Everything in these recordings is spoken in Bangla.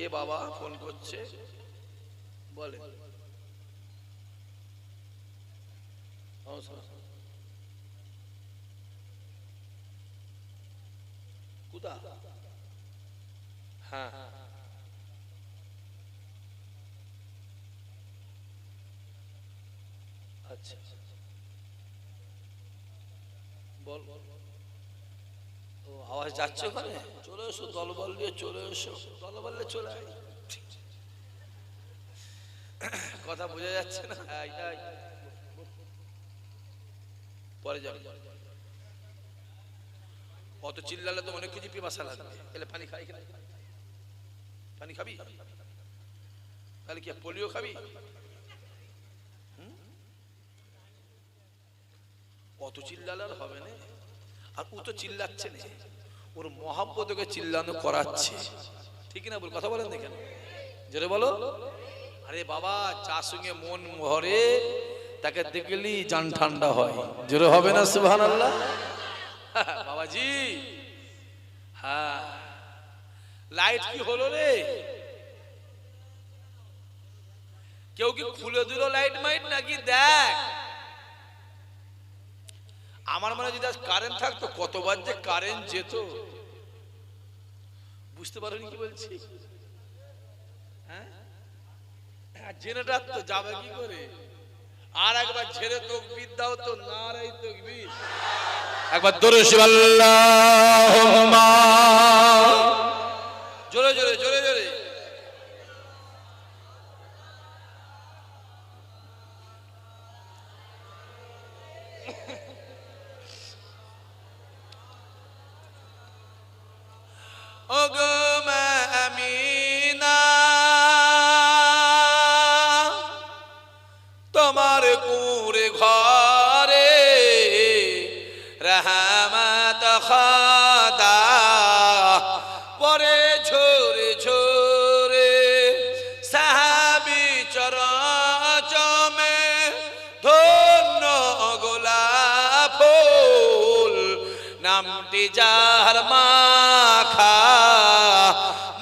কে বাবা ফোন করছে বলে? কোথা? হ্যাঁ আচ্ছা বল। ও আওয়াজ যাচ্ছে ওখানে? চলে এসো, দলবল নিয়ে চলে এসো, দলবল নিয়ে চলে আয়। কথা বোঝা যাচ্ছে না? পরে যাবে। অত চিল্লালে তো অনেক কিছু পিপাসা লাগবে। এলে পানি খাই কিনা? পানি খাবি? তাহলে কি পোলিও খাবি? অত চিল্লালে আর হবে না। আর ও তো চিল্লাচ্ছে না, ওর মহাব্বতকে চিল্লানো করাচ্ছে, ঠিক না? বল, কথা বলেন না কেন? জোরে বলো। আরে বাবা, যার সঙ্গে মন ভরে তাকে দেখলেই জান ঠান্ডা হয়। জোরে হবে না সুবহানাল্লাহ? বাবাজি, হ্যাঁ। লাইট কি হলো রে? কেউ কি খুলে দিল লাইট মাইট নাকি? দেখ, আমার মনে যদি আজ কারেন্ট থাকতো কতবার যে কারেন্ট যেত। বুঝতে পারোনি কি বলছি? হ্যাঁ, জেনারেটর তো যাবে কি করে? আর একবার ছেড়ে তাকবীর দাও তো, নারাই তাকবীর। একবার দরুদ আল্লাহুম্মা, জোরে জোরে জোরে জোরে। ওগো মা আমিনা, তোমার কুঁড়ে ঘরে রহমত খোদা পরে ঝরে ঝরে, সাহাবী চরচমে ধন্য গোলাপ ফুল, নামটি যার মাখা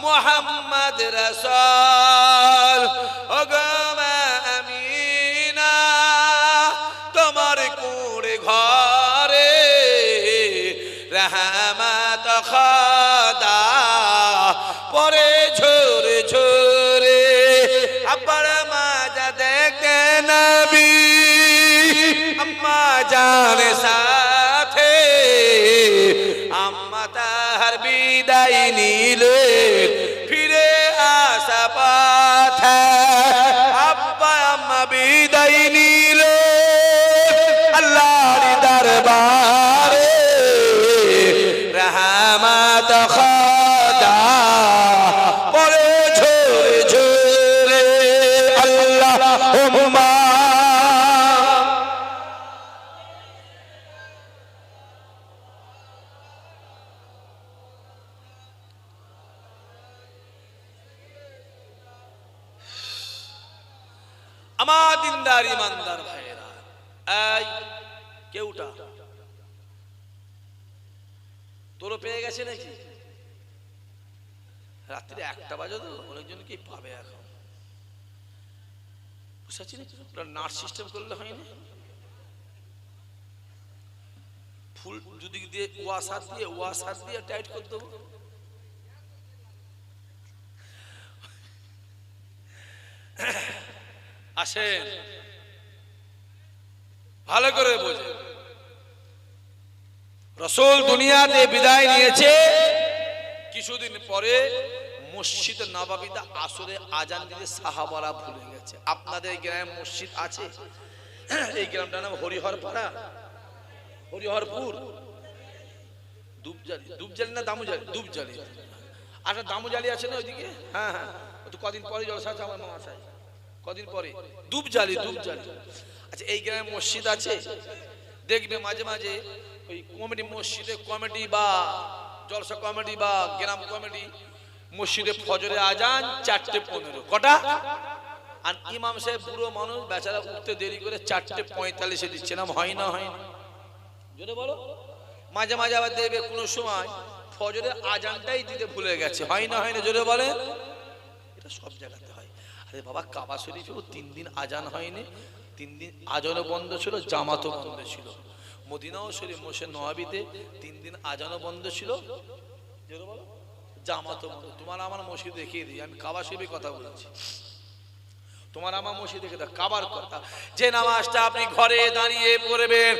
মুহাম্মদ রাসূল। ওগো মা আমিনা, তোমার কুঁড়ে ঘরে রহমত খোদা পরে ঝরে ঝরে। আব্বার মাজা দেখতে নবী আম্মা জান সাথে, আম্মা তাহার বিদায় নিলে ফিরে আসা পথে। আব্বা আম্মা বিদায় নিলে আল্লাহর দরবারে রহমত খোদা পরে ঝরে ঝরে। আল্লাহুম্মা আমার দিনদার ইমানদার ভাইরা, এই কেউটা তোর পেয়ে গেছে নাকি? রাত্রি 1টা বাজে তো, অনেকজন কি পাবে এখন? বুঝাচ্ছি না, নাট সিস্টেম করলে হয় না? ফুল যদি দিয়ে ওয়াসার দিয়ে টাইট করে দেবো। আসেন, ভালো করে বোঝে। রাসূল দুনিয়াতে বিদায় নিয়েছে, কিছুদিন পরে মসজিদ নববীতে আসরে আজান দিতে সাহাবারা ভুলে গেছে। আপনাদের গ্রামে মসজিদ আছে? এই গ্রামটার নাম হরিহরপাড়া, হরিহরপুর, দুবজালি না দামুজালি? দুবজালি। আচ্ছা, দামুজালি আছে না ওইদিকে? হ্যাঁ হ্যাঁ, তো কদিন পরে জলসা আছে আমার মামা সাহেব, কদিন পরে। দুবজালি, দুবজালি। আচ্ছা, এই গ্রামে মসজিদ আছে, দেখবে মাঝে মাঝে ওই কমিটি মসজিদে কমিটি বা জলসা কমিটি বা গ্রাম কমিটি মসজিদে ফজরে আজান 4:15। কটা? আর ইমাম সাহেব বুড়ো মানুষ, বেচারা উঠতে দেরি করে 4:45 দিচ্ছে। না হয় না? হয় না? জোরে বলো। মাঝে মাঝে আবার দেখবে কোনো সময় ফজরের আজানটাই দিতে ভুলে গেছে। হয় না? হয় না? জোরে বলে। সব জায়গাতে হয়। আরে বাবা কাবা শরীফেও 3 দিন আজান হয়নি, 3 দিন আজানও বন্ধ ছিল, জামাতও বন্ধ ছিল। মদিনাও শরীফ মসজিদ নববীতে 3 দিন আজানও বন্ধ ছিল, জামাতও বন্ধ। তোমার আমার মসজিদ দেখিয়ে দিই, আমি কাবা শরীফের কথা বলছি, তোমার আমার মসজিদ দেখে দাও কাবার কথা। যে নামাজটা আপনি ঘরে দাঁড়িয়ে পড়বেন,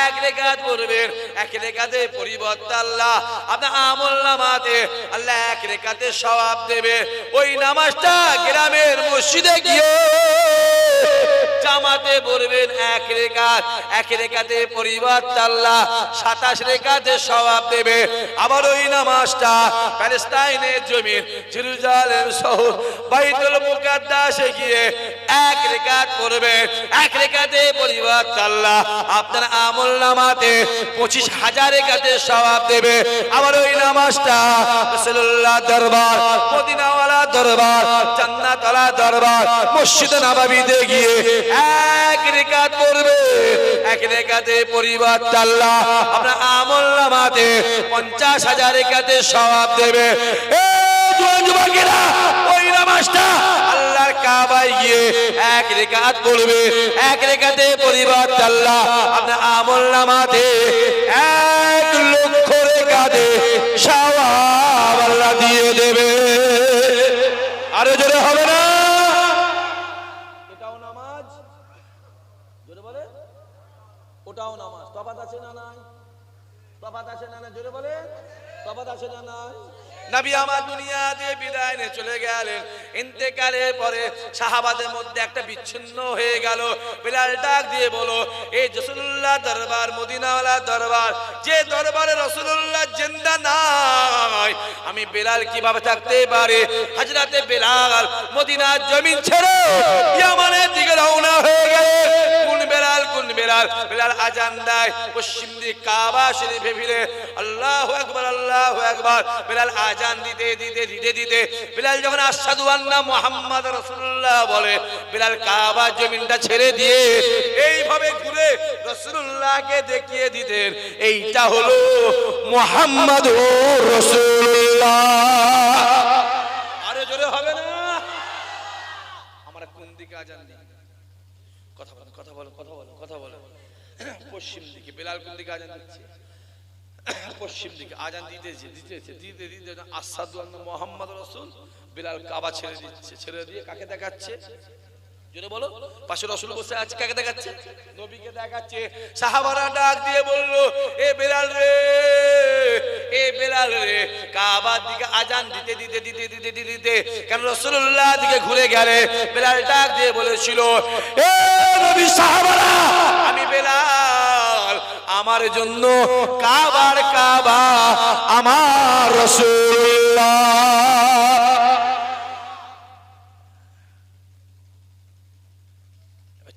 1 রাকাত পড়বেন, 1 রাকাতে পরিবর্তে আল্লাহ আপনার আমলনামাতে আল্লাহ 1 রাকাতে সওয়াব দেবে। ওই নামাজটা গ্রামের মসজিদে গিয়ে জামাতে পড়বেন 1 রাকাত, 1 রাকাতে পরিবর্তে আল্লাহ 27 রাকাতে সওয়াব দেবে। আবার ওই নামাজটা প্যালেস্টাইনের জমিন জেরুজালেম শহর বাইতুল মুকাদ্দাসে গিয়ে 1 রাকাত পড়বেন, 1 রাকাতে পরিবর্তে আল্লাহ আপনার আমলনামাতে 25,000 রাকাতে সওয়াব দেবে। আবার ওই নামাজটা রাসূলুল্লাহ দরবার, মদিনাওয়ালা দরবার, জান্নাতওয়ালা দরবার, মসজিদ নববীতে গিয়ে 1 রাকাত পড়বে, 1 রাকাতে পরিবর্তে আল্লাহ আপনার আমলনামাতে 50,000 রাকাতে সওয়াব দেবে। যুবকেরা ওই নামাজটা আল্লাহর কাবায় গিয়ে 1 রাকাত পড়বে, 1 রাকাতে পরিবর্তে আল্লাহ আপনার আমলনামাতে 1 লক্ষ রাকাতে সওয়াব আল্লাহ দিয়ে দেবে। আরো জোরে হবে না? এটাও নামাজ, জোরে বলে ওটাও নামাজ। তফাৎ আছে না নাই? তফাৎ আছে না না? জোরে বলে তফাৎ আছে না নাই? নবী আমার দুনিয়া দিয়ে বিদায় নিয়ে চলে গেলেন, ইন্তেকালের পরে সাহাবাদের মধ্যে একটা বিচ্ছিন্ন হয়ে গেল। বিলাল ডাক দিয়ে বলো, এই রাসূলুল্লাহ দরবার, মদিনাওয়ালা দরবার, যে দরবারে রাসূলুল্লাহ জিন্দা নাই, আমি বিলাল কিভাবে থাকতে পারি? হযরতে বিলাল মদিনার জমিন ছেড়ে ইয়ামানের দিকে রওনা হয়ে গেলেন। কোন বিলাল? কোন বিলাল? বিলাল আজান দেয় পশ্চিম দিক কাবা শরীফে ফিরে, আল্লাহু আকবার, আল্লাহু আকবার। বিলাল আজান দিতে দিতে দিতে দিতে বিলাল যখন আশহাদু আন্না মুহাম্মাদ রাসূলুল্লাহ বলে, বিলাল কাবা জমিনটা ছেড়ে দিয়ে এইভাবে ঘুরে রাসূলুল্লাহকে দেখিয়ে দিতেন, এইটা হলো মুহাম্মাদুর রাসূলুল্লাহ। আরে জোরে হবে না? আমরা কোন দিকে আজান দিই? কথা বলো, কথা বলো, কথা বলো, কথা বলো। পশ্চিম দিকে। বিলাল কোন দিকে আজান দিচ্ছে? পশ্চিম দিকে আজান দিতেছে দিতেছে দিতে দিতে আশহাদু আন্না মুহাম্মাদুর রাসূল। বিলাল কাবা ছেড়ে দিচ্ছে, ছেড়ে দিয়ে কাকে দেখাচ্ছে? জোরে বলো। পাশে রাসূল বসে আছে, কাকে দেখাচ্ছে? নবীকে দেখাচ্ছে। সাহাবারা ডাক দিয়ে বলল, এ বিলাল রে, এ বিলাল রে, কাবার দিকে আজান দিতে দিতে দিতে দিতে দিতে কেন রাসূলুল্লাহ দিকে ঘুরে গেলে? বিলাল ডাক দিয়ে বলেছিল, এ নবী সাহাবারা, আমি বিলাল, আমার জন্য কাবার কাবা আমার রাসূলুল্লাহ।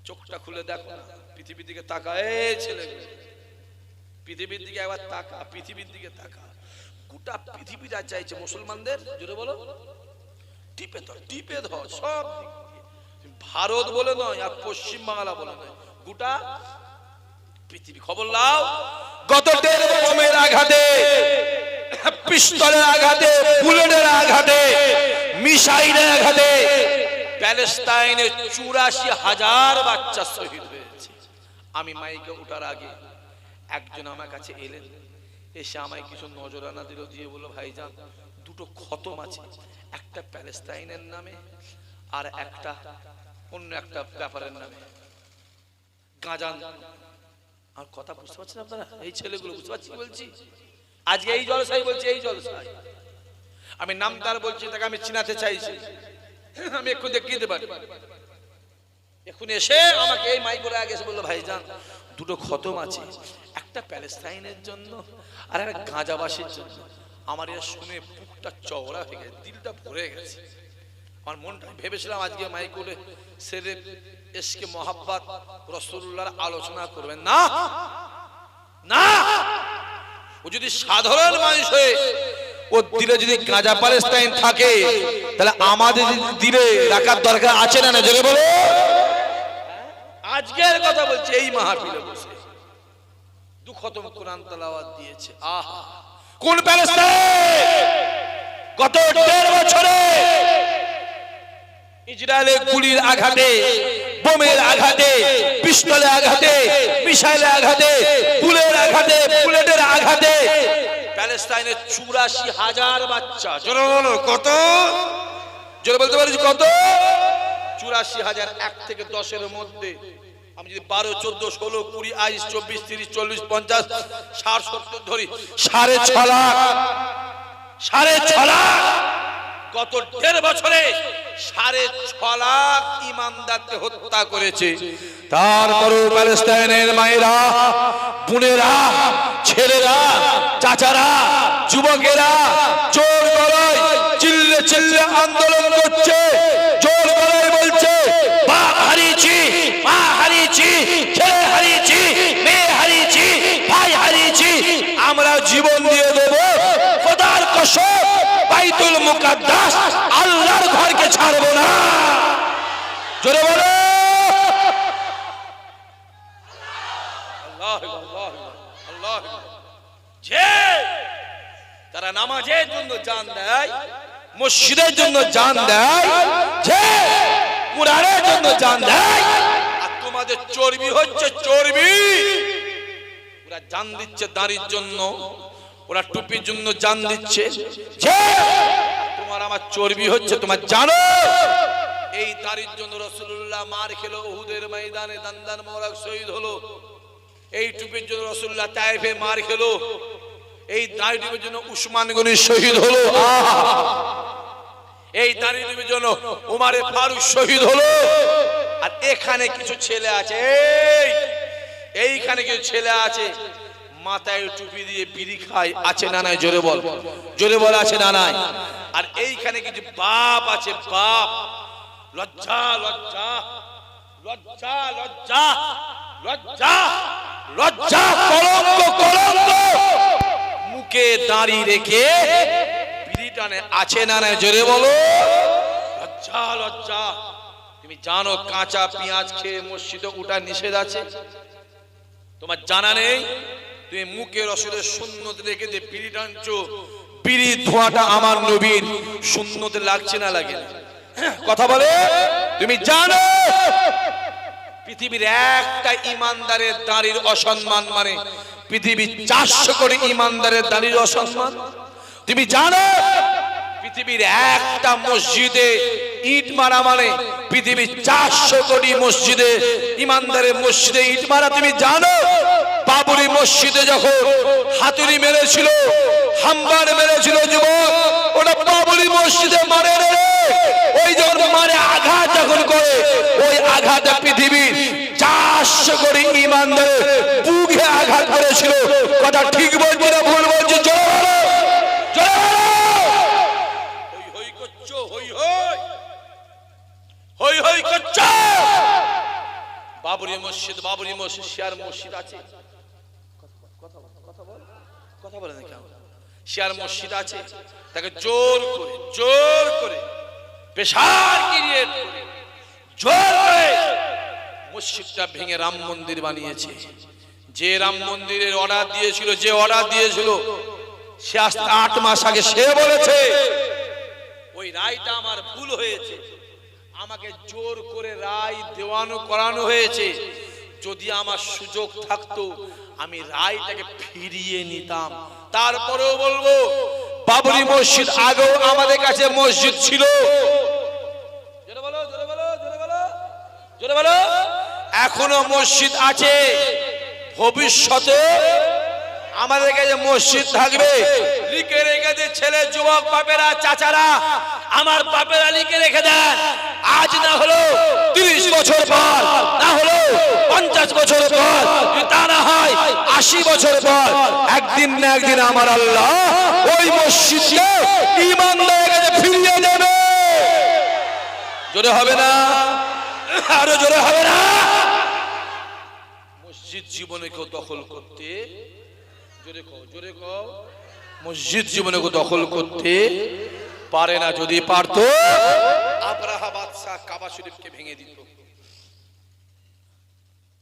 চোখটা খুলে দেখো না, পৃথিবীর দিকে তাকা। এই ছেলে, পৃথিবীর দিকে একবার তাকা, পৃথিবীর দিকে তাকা। গোটা পৃথিবীটা চাইছে মুসলমানদের, জোরে বলো, টিপে ধর, টিপে ধর সব দিক দিয়ে। ভারত বলে নয়, আর পশ্চিম বাংলা বলে নয়, গোটা পৃথিবী। খবর লাও, গত 1.5 বোমের আঘাতে, পিস্তলের আঘাতে, বুলেটের আঘাতে, মিসাইলের আঘাতে প্যালেস্টাইনে 84,000 বাচ্চা শহীদ হয়েছে। আমি মাইকে ওঠার আগে একজন আমার কাছে এলেন, এসে আমায় কিছু নজরানা দিল, দিয়ে বলল, ভাইজান, 2টো খতম আছে, একটা প্যালেস্টাইনের নামে আর একটা অন্য একটা ব্যাপারের নামে। গাঁজান আর কথা বুঝতে পারছেন আপনারা? এই ছেলেগুলো বুঝতে পারছি বলছি, আজকে এই জলসাই বলছি, এই জলসাই আমি নামদার বলছি, তাকে আমি চিনাতে চাইছি, আমি একটু দেখিয়ে দিতে পারি। এখন এসে আমাকে এই মাইক করে আগে এসে বললো, ভাইজান, 2টো খতম আছে, একটা প্যালেস্টাইনের জন্য আর একটা গাঁজাবাসীর জন্য। আমার এটা শুনে বুকটা চওড়া হয়ে গেছে, দিলটা ভরে গেছে। আমার মনটা ভেবেছিলাম আজকে মাইক করে সেরে এসকে মোহাব্বত রাসূলুল্লাহর আলোচনা করবেন, না না, ও যদি সাধারণ মানুষ হয়ে ওর দিলে যদি গাঁজা প্যালেস্টাইন থাকে, তাহলে আমাদের দিলে রাখার দরকার আছে না? না জোরে বলো। আজকের কথা বলছি, এই মাহফিলে বসে 2 খতম কোরআন তেলাওয়াত দিয়েছে। আহা, কোন প্যালেস্টাইন? গত 1.5 বছরে ইসরায়েলের গুলির আঘাতে, বোমের আঘাতে, পিস্তলের আঘাতে, মিসাইলের আঘাতে, বুলেটের আঘাতে প্যালেস্টাইনের ৮৪,০০০ বাচ্চা, জোরে বলো কত? জোরে বলতে পারিস কত? ৮৪,০০০। ১ থেকে ১০-এর মধ্যে আমি যদি ১২, ১৪, ১৬, ২০, ২২, ২৪, ৩০, ৪০, ৫০, ৬০, ৭০ ধরি, ৬.৫ লাখ। ৬.৫ লাখ। গত ১.৫ বছরে ৬.৫ লাখ ইমানদারকে হত্যা করেছে। তারপরেও প্যালেস্টাইনের মায়েরা, বোনেরা, ছেলেরা, চাচারা, যুবকেরা জোর গলায় চিল্লে চিল্লে আন্দোলন করছে, জোর গলায় বলছে বাপ হারিয়েছি, মা হারিয়েছি, ছেলে হারিয়েছি, মেয়ে হারিয়েছি, ভাই হারিয়েছি, আমরা জীবন দিয়ে দেব, খোদার কসম বাইতুল মুকাদ্দাস আল্লাহর ঘরকে ছাড়বো না। জোরে বলো আল্লাহু আকবার, আল্লাহু আকবার। যে তারা নামাজের জন্য জান দেয়, মসজিদের জন্য জান দেয়, যে কুরআনের জন্য জান দেয়, আর তোমাদের চর্বি হচ্ছে চর্বি। ওরা জান দিচ্ছে দাড়ির জন্য, ওরা টুপির জন্য জান দিচ্ছে, যে তোমার আমার চর্বি হচ্ছে তোমার জানো। এই দাড়ির জন্য রাসূলুল্লাহ মার খেলো, উহুদের ময়দানে দান্দান মোবারক শহীদ হলো। এই টুপির জন্য রাসূলুল্লাহ তায়েফে মার খেলো। এই দাড়ি টুপির জন্য উসমান গনি শহীদ হলো। এই দাড়ি টুপির জন্য উমারে ফারুক শহীদ হলো। আর এখানে কিছু ছেলে আছে, এইখানে কিছু ছেলে আছে মাথায় টুপি দিয়ে বিড়ি খায়, আছে না নাই? জোরে বল, জোরে বল, আছে না নাই? আর এইখানে কিছু বাপ আছে, বাপ, লজ্জা লজ্জা লজ্জা লজ্জা লজ্জা লজ্জা, কলঙ্ক কলঙ্ক, মুখে দাড়ি রেখে বিড়ি টানে, আছে না নাই? জোরে বলো লজ্জা লজ্জা। তুমি জানো কাঁচা পেঁয়াজ খেয়ে মসজিদে উঠা নিষেধ আছে? তোমার জানা নেই? তুমি মুখে রসুলের সুন্নত রেখে দিয়ে বিড়ি টানছো, বিড়ির ধোঁয়াটা আমার নবীর সুন্নতে লাগছে না লাগে? কথা বলে। তুমি জানো পৃথিবীর একটা ইমানদারের দাড়ির অসম্মান মানে পৃথিবীর ৪০০ কোটি ইমানদারের দাড়ির অসম্মান? তুমি জানো পৃথিবীর একটা মসজিদে ইট মারা মানে পৃথিবীর ৪০০ কোটি মসজিদে ইমানদারের মসজিদে ইট মারা? তুমি জানো বাবরি মসজিদে যখন হাতুড়ি মেরেছিল, হাম্বার মেরেছিল যুবক, ওটা বাবরি মসজিদে মারে রে। ওই যখন মারে আঘাত যখন করে, ওই আঘাতে পৃথিবীর ৪০০ কোটি ইমানদারের বুকে আঘাত করেছিল। কথা ঠিক বলছি না ভুল বলছি? জোরে বলো, জোরে বলো। হই হই করছো, হই হই হই হই করছো। বাবরি মসজিদ, বাবরি মসজিদ, শিয়ার মসজিদ আছে, কথা বলে না কেন? শিয়ার মসজিদ আছে, তাকে জোর করে পেশার ক্রিয়েট করে জোর করে মসজিদটা ভেঙে রাম মন্দির বানিয়েছে। যে রাম মন্দিরের অর্ডার দিয়েছিল, যে অর্ডার দিয়েছিল, সে আজ ৮ মাস আগে সে বলেছে ওই রায়টা আমার ভুল হয়েছে, আমাকে জোর করে রায় দেওয়ানো করানো হয়েছে। যদি আমার সুযোগ থাকতো আমি রায়টাকে ফিরিয়ে নিতাম। তারপরেও বলবো বাবরি মসজিদ আগেও আমাদের কাছে মসজিদ ছিল। জোরে বলো, জোরে বলো, জোরে বলো, জোরে বলো। এখনো মসজিদ আছে, ভবিষ্যতে আমাদের কাছে মসজিদ থাকবে। লিখে রেখে দে ছেলে, যুবক বাপেরা, চাচারা, আমার বাপেরা লিখে রেখে দেন। আজ না হলো ৩০ বছর পর, না হলো ৫০ বছর পর, তা না হয় ৮০ বছর পর, একদিন না একদিন আমার আল্লাহ ওই মসজিদকে ঈমানদারের কাছে ফিরিয়ে দেবে। জোরে হবে না? আরো জোরে হবে না? মসজিদ জীবনে কেউ দখল করতে, জোরে কও, জোরে কও, মসজিদ জীবনে কেউ দখল করতে পারে না। যদি পারতো আব্রাহা বাদশা কাবা শরীফকে ভেঙে দিত।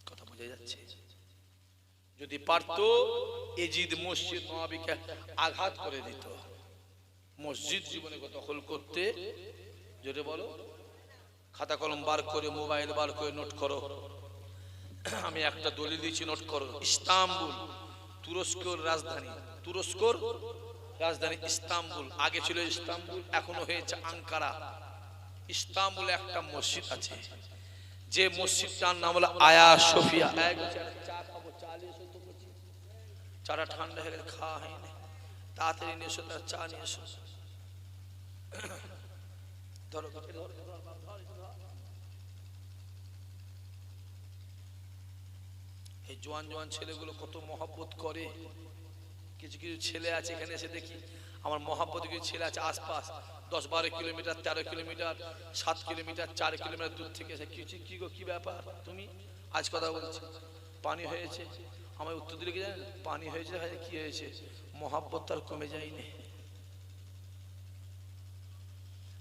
কথা বোঝা যাচ্ছে? যদি পারতো এজিদ মসজিদ নববীকে আঘাত করে দিত। মসজিদ জীবনে কেউ দখল করতে, জোরে বলো, খাতা কলম বার করে, মোবাইল বার করে নোট করো। আমি একটা দলিল দিচ্ছি, নোট করো। ইস্তাম্বুল তুরস্কের রাজধানী, তুরস্কর রাজধানী ইস্তাম্বুল। আগে ছিল ইস্তাম্বুল, এখনো হয়েছে আঙ্কারা। ইস্তাম্বুলে একটা মসজিদ আছে, যে মসজিদটার নাম হলো আয়া সোফিয়া। চাটা ঠান্ডা হয়ে গেছে, খাওয়া হয়নি, তাড়াতাড়ি নিয়ে এসো, তার চা নিয়ে এসো। এই জোয়ান জোয়ান ছেলেগুলো কত মহব্বত করে। কিছু কিছু ছেলে আছে এখানে এসে দেখি, আমার মহব্বত কিছু ছেলে আছে আশপাশ 10-12 কিলোমিটার, 13 কিলোমিটার, 7 কিলোমিটার, 4 কিলোমিটার দূর থেকে এসে কি গো, কি ব্যাপার তুমি? আজ কথা বলছি, পানি হয়েছে। আমার উত্তর দিলে কি জানেন? পানি হয়েছে। কি হয়েছে? মহব্বত তার কমে যায়নি।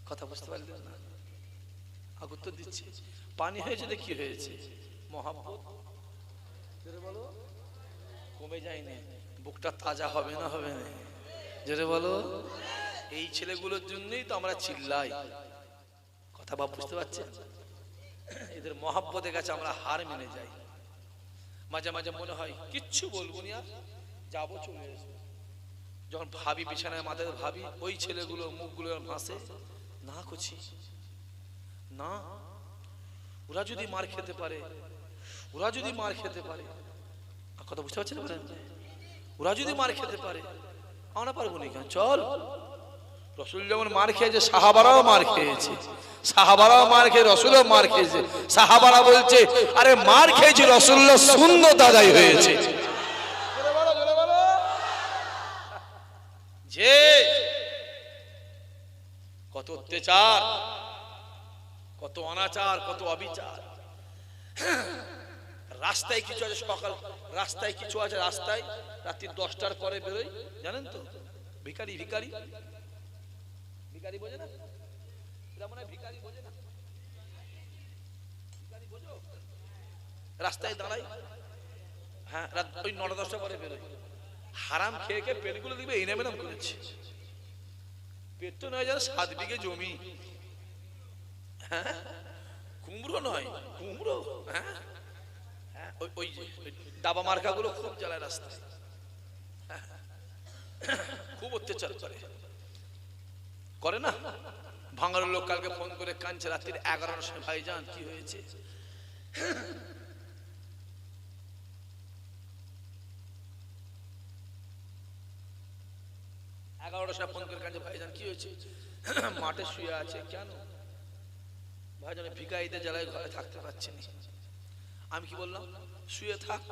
কথা বুঝতে পারলেন না? উত্তর দিচ্ছি, পানি হয়েছে তো কি হয়েছে? মহব্বত বলো কমে যায়নি। বুকটা তাজা হবে না, হবে না? যেটা বলো। এই ছেলেগুলোর জন্যই তো আমরা চিল্লাই। কথা ভাব বুঝতে পারছেন? এদের মহব্বতের কাছে আমরা হার মেনে যাই। মাঝে মাঝে মনে হয় কিচ্ছু বলবো না, যাবো, চলে আসবো। যখন ভাবি, বিছানায় মাথায় ভাবি, ওই ছেলেগুলো মুখগুলো ভাসে, না করছি না, ওরা যদি মার খেতে পারে, ওরা যদি মার খেতে পারে, কথা বুঝতে পারছেন? ওরা যদি মার খেতে পারে, আমরা পারবো না কেন? চল। রসুল যেমন মার খেয়েছে, সাহাবারাও মার খেয়েছে, সাহাবারাও মার খেয়ে রসুলও মার খেয়েছে। সাহাবারা বলছে, আরে মার খেয়েছে রসুল্লাহ, সুন্নত আদায় হয়েছে। যে কত অত্যাচার, কত অনাচার, কত অবিচার। রাস্তায় কিছু আছে, সকাল রাস্তায় কিছু আছে, রাস্তায় রাত্রি 10টার পরে বেরোয়, জানেন তো? ভিখারি, ভিখারি, ভিখারি বোঝে না? মনে হয় ভিখারি বোঝে না? ভিখারি বোঝো? রাস্তায় দাঁড়াই, হ্যাঁ, রাত ওই 9-10টা পরে বেরোয়। হারাম খেয়ে খেয়ে পেটগুলো দিবে এই নামে নাম করেছে। পেট তো নয়, যেন 7 বিঘে জমি। হ্যাঁ, কুমড়ো নয়, কুমড়ো। হ্যাঁ, ওই ডাবা মার্কা গুলো খুব জ্বালায় রাস্তায়, খুব অত্যাচার করে না? ভাঙার লোক কালকে ফোন করে কাঁদছে রাত্রি 11টার সময়, ভাইজান কি হয়েছে? ফোন করে কাঁদছে, ভাইজান কি হয়েছে? মাঠে শুয়ে আছে। কেন? ভাইজান ভিখারিদের জ্বালায় ঘরে থাকতে পারছি না। আমি কি বললাম? শুয়ে থাক,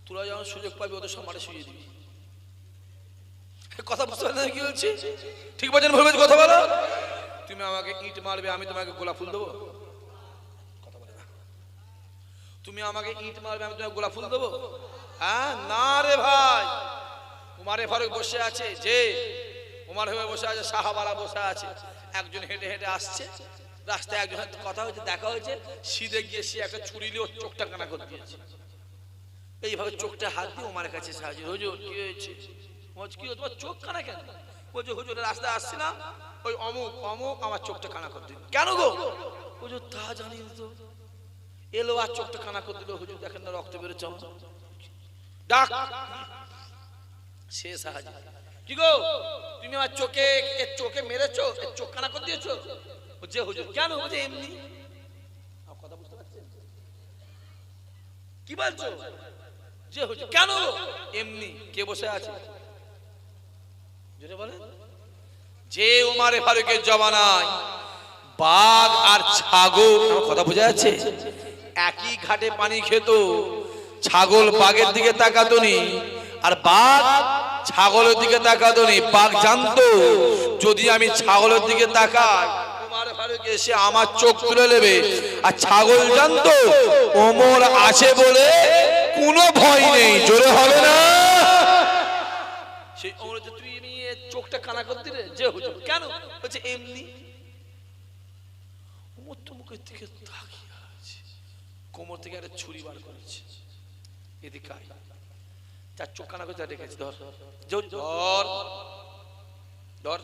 তোরা যখন সুযোগ পাবি ওদের সব মাঠে শুয়ে দিবি। কথা বুঝতে পারছেন কি বলছি? ঠিক বলছেন, ভুল কথা বলো। তুমি আমাকে ইট মারবে, আমি তোমাকে গোলাপ ফুল দেবো? কথা বলে না। তুমি আমাকে ইট মারবে, আমি তোমাকে গোলাপ ফুল দেবো? হ্যাঁ, না রে ভাই। উমারে ফারুক বসে আছে, যে উমার হয়ে বসে আছে, সাহাবারা বসে আছে। একজন হেঁটে হেঁটে আসছে, রাস্তায় একজন কথা হয়েছে, দেখা হয়েছে, সিধে গিয়ে সে একটা ছুরি নিয়ে ওর চোখটা কানা করে দিয়েছে। এইভাবে চোখটা হাত দিয়ে উমারের কাছে সাহায্য। হুজুর কি হয়েছে? কি তোমার চোখ কানা কেন? বলছে, হুজুর রাস্তায় আসছিলাম, ওই অমুক অমুক আমার চোখটা কানা করে দিল। কেন গো? হুজুর তা জানি তো, এলো আর চোখটা কানা করে দিল। হুজুর দেখেন না, রক্ত বেরোচ্ছে, ডাক। সে সাহায্য, কি গো তুমি আমার চোখে মেরেছো, চোখ কানা করে দিয়েছো? যে হুজুর কেন? বলছে এমনি। কথা বুঝতে পারছেন কি বলছো? যে হুজুর কেন? এমনি। কে বসে আছে? যে উমারে ফারুকের জমানায় বাঘ আর ছাগল, কথা বোঝা যাচ্ছে, একই ঘাটে পানি খেত। ছাগল বাঘের দিকে তাকাতো নি, আর বাঘ ছাগলের দিকে তাকাতো নি। বাঘ জানতো যদি আমি ছাগলের দিকে তাকাই, উমারে ফারুক এসে আমার চোখ তুলে নেবে। আর ছাগল জানতো ওমর আছে বলে কোনো ভয় নেই, জোরে হবে না। সেই ওমর, তুই চোখটা কানা করে দিলে? যে হুজুর কেন? বলছে এমনি। ওমর তো মুখের দিকে তাকিয়ে আছে, কোমর থেকে একটা ছুরি বার করেছে, এদিকে আয়, তার চোখ কানা করে রেখেছে। ধর ধর ধর,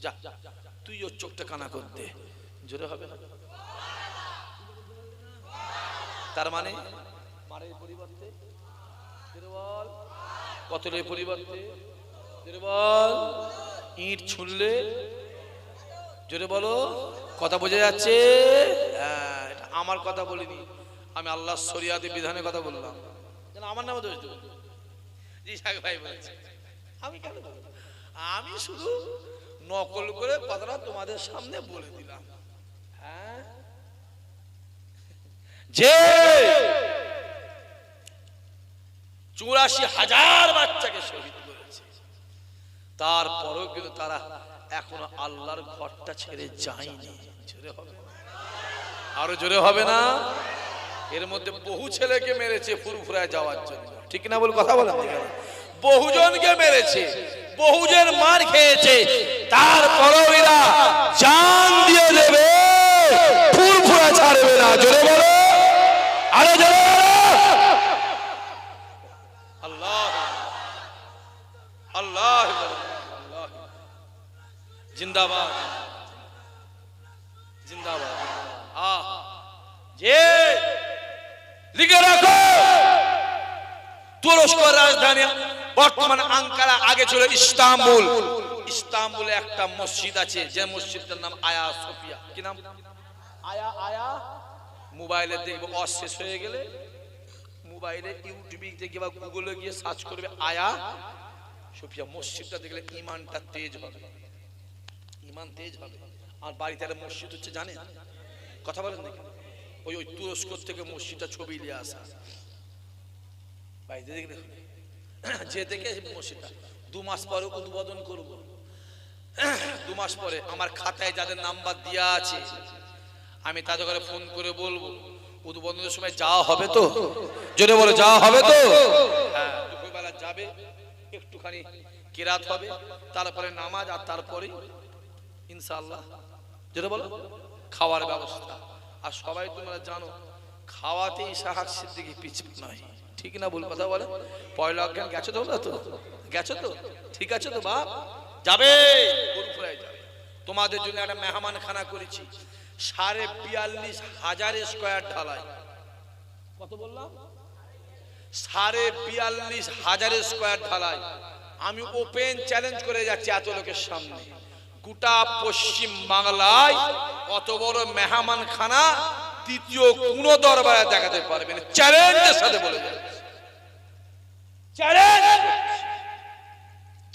যা তুই ওর চোখটা কানা কর দে। জোরে হবে না? তার মানে মারের পরিবর্তে কতলের পরিবর্তে ইট ছুঁড়লে, জোরে বলো, কথা বোঝা যাচ্ছে? এটা আমার কথা বলিনি, আমি আল্লাহর শরিয়াতে বিধানের কথা বললাম। আমার নামে দোষ দেব? জি শাক ভাই বলছে, আমি কেন বলবো? আমি শুধু নকল করে কথাটা তোমাদের সামনে বলে দিলাম। হ্যাঁ, যে 84,000 বাচ্চাকে শহীদ করেছে, তারপরেও কিন্তু তারা এখনো আল্লাহর ঘরটা ছেড়ে যায়নি। জোরে হবে, আরো জোরে হবে না? এর মধ্যে বহু ছেলেকে মেরেছে ফুরফুরায় যাওয়ার জন্য, ঠিক না? বল, কথা বলেন। বহুজনকে মেরেছে, বহুজন মার খেয়েছে, তারপরেও এরা জান দিয়ে দেবে, ফুরফুরা ছাড়বে না। জোরে বলো, আরো জোরে। আল্লাহ আল্লাহ জিন্দাবাদ, জিন্দাবাদ। যে লিখে রাখো, তুরস্কের রাজধানী বর্তমান আঙ্কারা, আগে ছিল ইস্তাম্বুল। ইস্তাম্বুলে একটা মসজিদ আছে, যে মসজিদটার নাম আয়া সোফিয়া। কি নাম? আয়া। মোবাইলে দেখবো, অশেষ হয়ে গেলে মোবাইলে ইউটিউবে গিয়ে বা গুগলে গিয়ে সার্চ করবে আয়া সোফিয়া। মসজিদটা দেখলে ইমানটা তেজ হবে, ইমান তেজ হবে। আর বাড়িতে একটা মসজিদ হচ্ছে, জানেন? কথা বলেন দেখি। ওই তুরস্ক থেকে মসজিদটা ছবি নিয়ে আসা, বাড়িতে দেখলে যে দেখে মসজিদটা 2 মাস পরে উদ্বোধন করব। 2 মাস পরে আমার খাতায় যাদের নাম্বার দেওয়া আছে, আমি তাদের ঘরে ফোন করে বলবো উদ্বোধনের সময় যাওয়া হবে তো? জোরে বলে, যাওয়া হবে তো? হ্যাঁ, দুপুরবেলা যাবে, একটুখানি কিরাত হবে, তারপরে নামাজ, আর তারপরে ইনশাআল্লাহ জোরে বলো খাওয়ার ব্যবস্থা। আর সবাই তোমরা জানো, খাওয়াতেই সাহাক সিদ্দিকী পিছপা নয়, ঠিক না? বল, কথা বলে। পয়লা অজ্ঞান গেছো তোমরা তো? গেছো তো? ঠিক আছে তো বাপ? যাবে, ফুরফুরায় যাবে। তোমাদের জন্য একটা মেহমান খানা করেছি, 42,500 স্কয়ার ঢালাই। কত বললাম? 42,500 স্কয়ার ঢালাই। আমি ওপেন চ্যালেঞ্জ করে যাচ্ছি এত লোকের সামনে, গোটা পশ্চিম বাংলায় কত বড় মেহমান খানা তৃতীয় কোন দরবারে দেখাতে পারবে না। চ্যালেঞ্জের সাথে বলে যাচ্ছে, চ্যালেঞ্জ।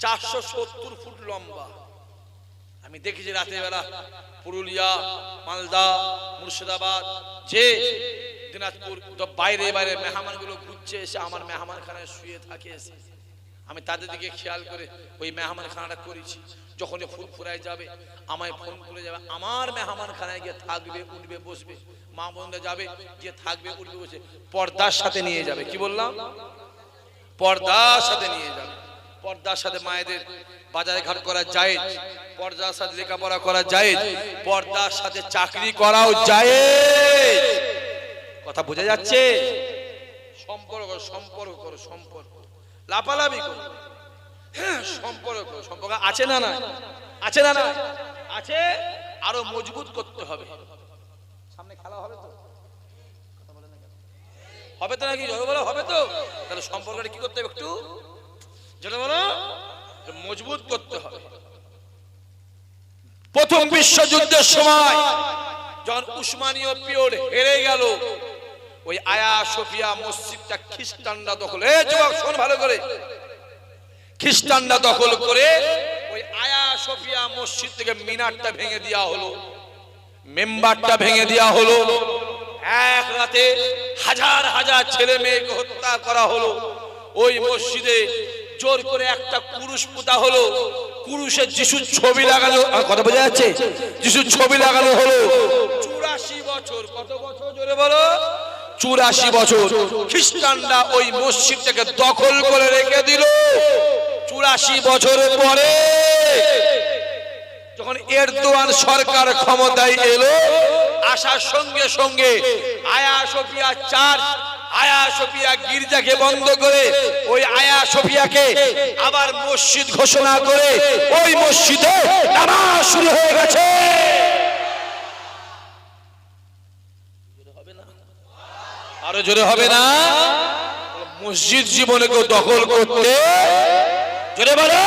470 ফুট লম্বা। আমি দেখেছি রাতের বেলা পুরুলিয়া, মালদা, মুর্শিদাবাদ, যে দিনাজপুর, বাইরে বাইরে মেহমান গুলো ঘুরছে, এসে আমার মেহমান খানায় শুয়ে থাকে। এসে আমি তাদের দিকে খেয়াল করে ওই মেহমান খানাটা করেছি। যখন ফুরফুরায় যাবে আমায় ফোন করে যাবে, আমার মেহমান খানায় গিয়ে থাকবে, উঠবে, বসবে। মা বোনরা যাবে, গিয়ে থাকবে, উঠবে, বসে, পর্দার সাথে নিয়ে যাবে। কি বললাম? পর্দার সাথে নিয়ে যাবে। পর্দার সাথে মায়েদের বাজারে ঘাট করা জায়েজ, পর্দার সাথে লেখাপড়া করা জায়েজ, পর্দার সাথে চাকরি করাও জায়েজ। কথা বোঝা যাচ্ছে? সম্পর্ক, সম্পর্ক করো, সম্পর্ক লাপালাপি করো, সম্পর্ক, সম্পর্ক আছে না? না আছে না? না আছে, আরো মজবুত করতে হবে। সামনে খেলা হবে তো? হবে তো নাকি? বলো, হবে তো? তাহলে সম্পর্কটা কি করতে হবে? একটু যেটা বলো, মজবুত করতে হবে। প্রথম বিশ্বযুদ্ধের সময় যখন উসমানীয় পিরিয়ড হেরে গেল, ওই আয়া সোফিয়া মসজিদটা খ্রিস্টানরা দখল, যুবক শোন ভালো করে, খ্রিস্টানরা দখল করে ওই আয়া সোফিয়া মসজিদ থেকে মিনারটা ভেঙে দেওয়া হলো, মেম্বারটা ভেঙে দেওয়া হলো। এক রাতে হাজার হাজার ছেলে মেয়েকে হত্যা করা হলো। ওই মসজিদে জোর করে একটা কুরুশ পোতা হলো, কুরুশের যিশুর ছবি লাগানো, কথা বোঝা যাচ্ছে? যিশুর ছবি লাগানো হলো। 84 বছর, কত বছর? জোরে বলো, 84 বছর খ্রিস্টানরা ওই মসজিদটাকে দখল করে রেখে দিল। 84 বছরের পরে যখন এরদোয়ান সরকার ক্ষমতায় এলো, আসার সঙ্গে সঙ্গে আয়া সোফিয়া চার্চ, আয়া সোফিয়া গির্জাকে বন্ধ করে ওই আয়া সোফিয়াকে আবার মসজিদ ঘোষণা করে ওই মসজিদে নামাজ শুরু হয়ে গেছে। আরো জোরে হবে না? মসজিদ জীবনে কেউ দখল করতে জোরে বলো